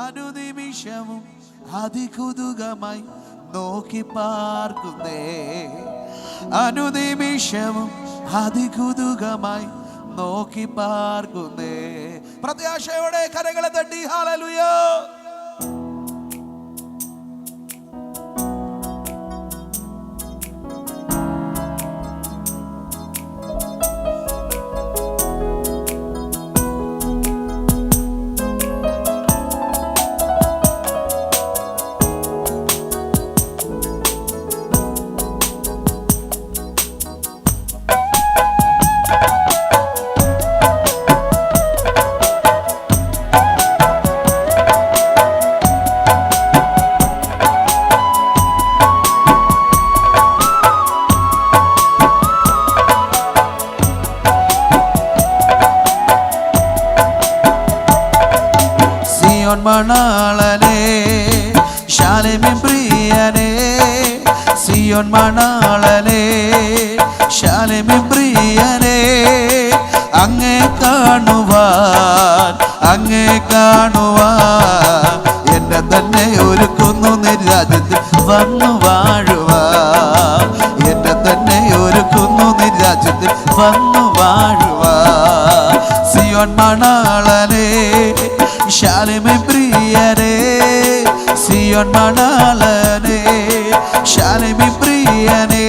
അനുനിമിഷവും അതികുതുകമായി നോക്കി പാർക്കുന്നേ. അനുനിമിഷവും അതികുതുകമായി നോക്കി പാർക്കുന്നേ. പ്രത്യാശയോടെ കരങ്ങളെ തട്ടി ഹല്ലേലൂയ. മണാളനെ ശാലേമിൻ പ്രിയനെ, സിയോൻ മണാളനെ ശാലേമിൻ പ്രിയനെ, അങ്ങേ കാണുവാൻ അങ്ങേ കാണുവാൻ എന്നെ തന്നെ ഒരുക്കുന്നു നിരാജ്യത്തിൽ വന്നു വാഴുവാൻ. എന്നെ തന്നെ ഒരുക്കുന്നു നിരാജ്യത്തിൽ വന്നു വാഴുവാൻ. സിയോൻ മണാളനെ ശാലേമിൻ പ്രിയനെ, സിയോൻ മണാളനെ ശാലേമിൻ പ്രിയനെ,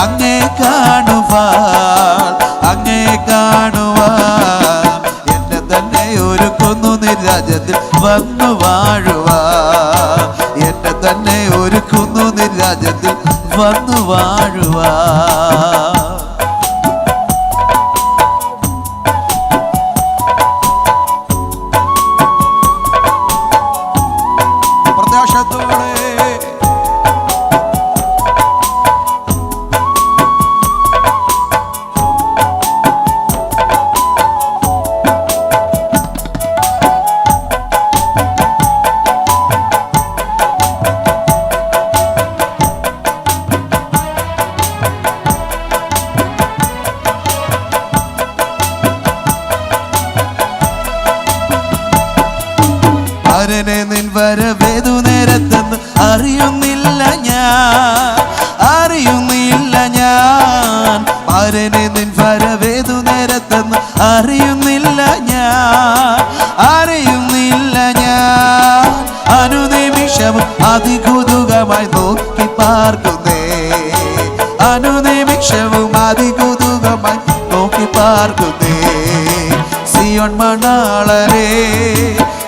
അങ്ങേ കാണുവാൻ അങ്ങേ കാണുവാൻ എന്നെ തന്നെ ഒരുക്കുന്നു നിരാജ്യത്തിൽ വന്നു വാഴുവാൻ. എന്നെ തന്നെ ഒരുക്കുന്നു നിരാജ്യത്തിൽ വന്നു വാഴുവാൻ. നിൻ വരവേതു നേരത്തെന്ന് അറിയുന്നില്ല ഞാൻ, അറിയുന്നില്ല ഞാൻ. ആരനെ നിൻ വരവേതു നേരത്തെന്ന് അറിയുന്നില്ല ഞാൻ, അറിയുന്നില്ല ഞാൻ. അനുനിമിഷവും അതികുതുകമായി നോക്കി പാർക്കുന്നേ. അനുനിമിഷവും അതികുതുകമായി നോക്കി പാർക്കുന്നേ. സിയോൻ മണാളനെ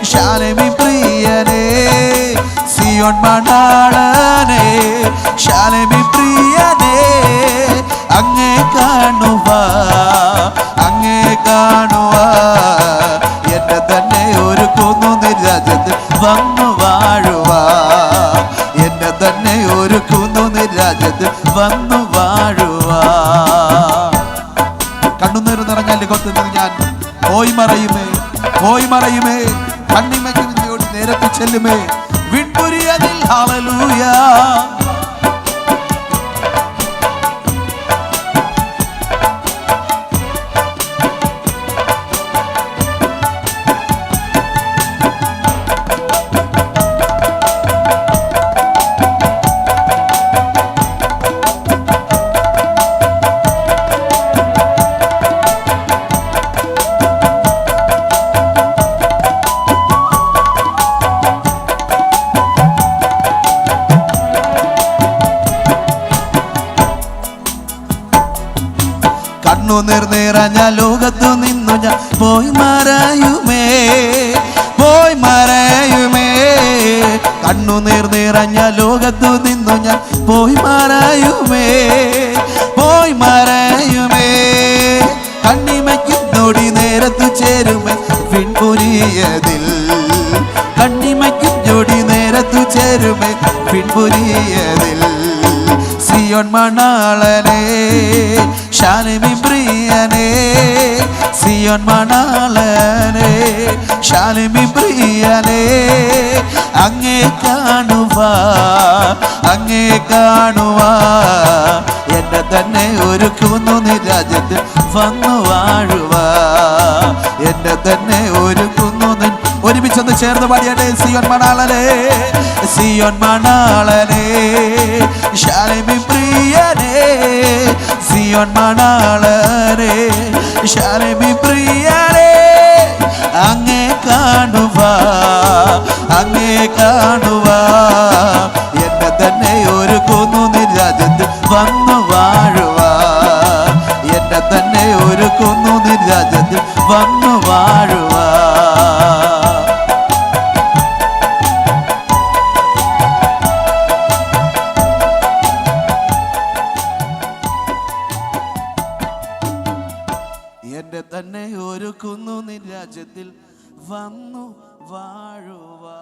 ശാലേമിൻ പ്രിയനെ, സിയോൻ മണാളനെ ശാലേമിൻ പ്രിയനെ, അങ്ങേ കാണുവാൻ അങ്ങേ കാണുവാൻ എന്നെ തന്നെ ഒരുക്കുന്നു നിരാജ്യത്തിൽ വന്നു വാഴുവാൻ. എന്നെ തന്നെ ഒരുക്കുന്നു നിരാജ്യത്തിൽ വന്നു വാഴുവാൻ. കണ്ണുനീർ നിറഞ്ഞാൽ കൊത്തുന്നത് ഞാൻ പോയി മറയുമേ, പോയി മറയുമേ. കണ്ണിമയ്ക്ക് നേരത്തെ ചെല്ലുമേ വിൺപുരിയതിൽ ഹല്ലേലൂയ. കണ്ണുനീർ നിറഞ്ഞ ലോകത്തു നിന്നു ഞാൻ പോയി മറയുമേ, പോയി മറയുമേ. കണ്ണുനീർ നിറഞ്ഞ ലോകത്തു നിന്നു ഞാൻ പോയി മറയുമേ, പോയി മറയുമേ. കണ്ണിമയ്ക്കും നൊടി നേരത്തു ചേരുമേ പിൻപുരിയതിൽ, കണ്ണിമയ്ക്കും നൊടി നേരത്തു ചേരുമേ പിൻപുരിയതിൽ. സിയോൻ മണാളനെ ശാലേമിൻ പ്രിയനെ, സിയോൻ മണാളനെ ശാലേമിൻ പ്രിയനെ, അങ്ങേ കാണുവാൻ അങ്ങേ കാണുവാൻ എന്നെ തന്നെ ഒരുക്കുന്നു നിരാജ്യത്തിൽ വന്നു വാഴുവാൻ. എന്നെ തന്നെ ഒരുക്കുന്നു ഒരുമിച്ചൊന്ന് ചേർന്ന് പാടിയട്ടെ. സിയോൻ മണാളനെ, സിയോൻ മണാളനെ, ശാലേമിൻ പ്രിയനെ, സിയോൻ മണാളനെ, ശാലേമിൻ പ്രിയനെ, അങ്ങേ കാണുവാ, അങ്ങേ കാണുവാ, എന്നെ തന്നെ ഒരുക്കുന്നു നിൻ രാജ്യത്തിൽ വന്നു വാഴുവാ, എന്നെ തന്നെ ഒരുക്കുന്നു നിൻ രാജ്യത്തിൽ വന്നു വാഴുവാ. എന്നെ തന്നെ ഒരുക്കുന്നു നിൻ രാജ്യത്തിൽ വന്നു വാഴുവാ.